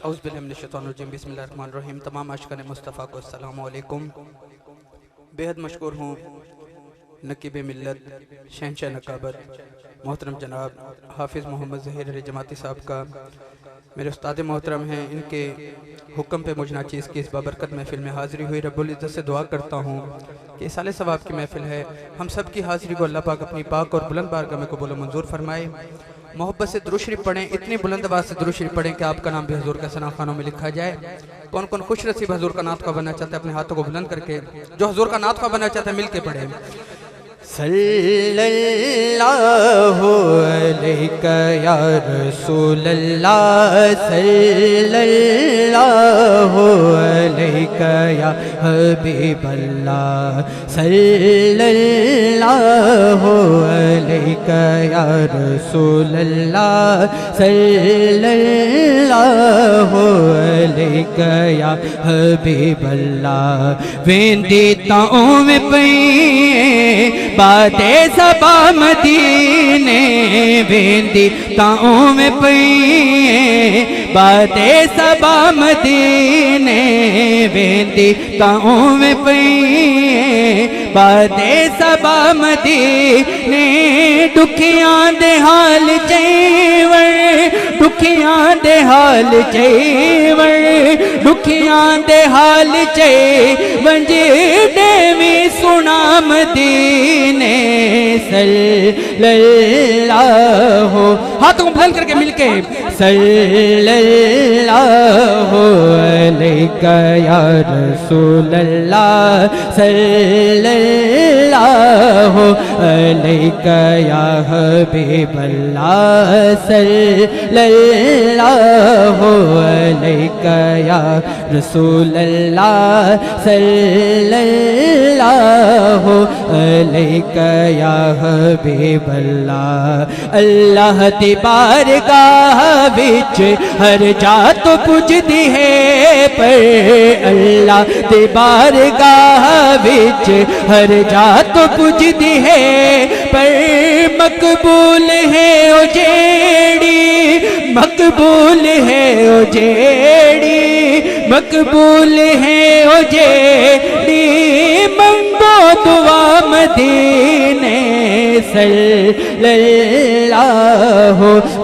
اعوذ باللہ من الشیطان الرجیم بسم اللہ الرحمن الرحیم۔ تمام عاشقان مصطفیٰ کو السلام علیکم۔ بے حد مشکور ہوں نقیب ملت شہنشاہ نقابت محترم جناب حافظ محمد ظہیر علی جماعتی صاحب کا، میرے استاد محترم ہیں، ان کے حکم پہ مجھ ناچیز کی اس بابرکت محفل میں حاضری ہوئی۔ رب العزت سے دعا کرتا ہوں کہ سال ثواب کی محفل ہے، ہم سب کی حاضری کو اللہ پاک اپنی پاک اور بلند بارگاہ میں قبول و منظور فرمائے۔ محبت سے درود شریف پڑھیں، اتنی بلند آواز سے درود شریف پڑھیں کہ آپ کا نام بھی حضور کے ثنا خوانوں میں لکھا جائے۔ کون کون خوش نصیب حضور کا نعت خواہ بننا چاہتا ہے اپنے ہاتھوں کو بلند کر کے، جو حضور کا نعت خواہ بننا چاہتا ہے مل کے پڑھیں۔ صلی اللہ علیہ یا رسول اللہ، صلی اللہ علیہ یا حبیب اللہ، صلی اللہ علیہ یا رسول اللہ، صلی اللہ علیہ یا حبیب اللہ۔ ویندی تاؤں میں پئیں باتیں سبا مدینے، ویندی تاؤں میں پئیں باتیں سبا مدینے، ویندی تاؤں میں پئیں باتیں سبا مدینے۔ دکھیاں دے حال چیور، دکھیاں دے حال چیور، دکھیاں دے حال چیور دیوی سنا مدینے۔ صلی اللہ، ہاتھوں بلند کر کے مل کے، صلی اللہ علیہ یا رسول اللہ، صلی اللہ علیہ یا حبیب اللہ، صلی اللہ علیہ یا رسول اللہ، صلی اللہ علیہ یا حبیب اللہ۔ اللہ دی بارگاہ وچ ہر جا تو پجدی ہے، پر اللہ دی بارگاہ وچ ہر جا تو پجدی ہے، پر مقبول ہے او جیڑی، مقبول ہے او جیڑی، مقبول ہے او جیڑی منگو دعا مدینے۔ صلی اللہ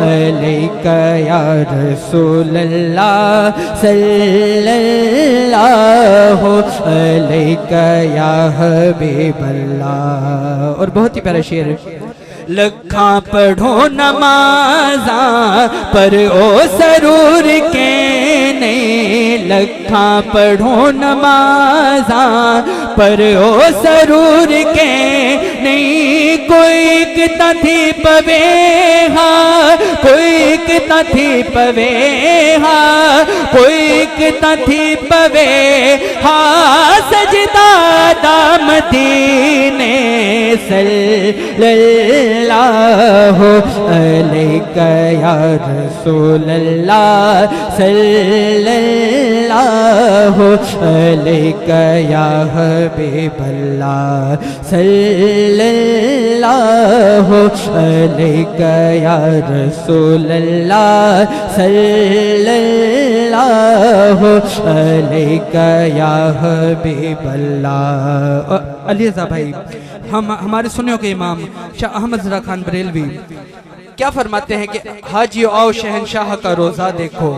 علیہ یا رسول اللہ، صلی اللہ علیہ یا حبیب اللہ۔ اور بہت ہی پیارا شعر، لکھاں پڑھو نمازاں پر او سرور کے نہیں، لکھاں پڑھو نمازاں پر او سرور کے نہیں، کوئی کتا تھی پوے ہاں، کوئی کتا تھی پوے ہاں، کوئی کتا تھی پوے ہاں، سجدہ دا مدینے۔ صلی اللہ علیہ یا رسول اللہ، صلی اللہ علیہ یا حبیب اللہ، صلی اللہ علیہ یا رسول اللہ، صلی اللہ علیہ یا حبیب اللہ۔ علی رضا بھائی، ہمارے سنیوں کے امام شاہ احمد رضا خان بریلوی کیا فرماتے ہیں کہ حاجیو آؤ شہنشاہ کا روزہ دیکھو،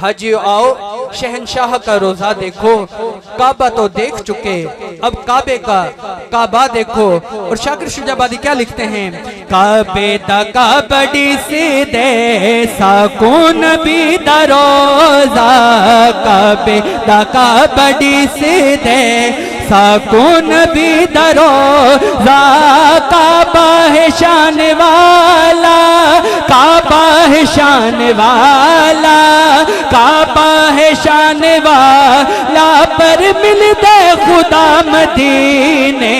حاجیو آؤ شہنشاہ کا روزہ دیکھو، کعبہ تو دیکھ چکے اب کعبے کا کعبہ دیکھو۔ اور شاکر شجاع آبادی کیا لکھتے ہیں، کعبے دا کعبڑی سیدھے ساکون بھی دا روزہ، کعبے دا کعبڑی سیدھے ساکون بھی دا روزہ، کعبہ ہے شان والا، کعبہ ہے شان والا، کعبہ ہے شان والا، پر ملتے خدا مدینے۔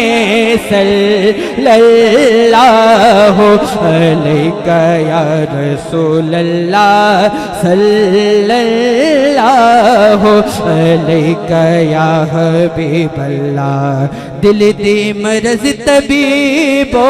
صلی اللہ علیہ یا رسول اللہ، صلی اللہ علیہ یا حبیب اللہ۔ دل دی مرض طبیبو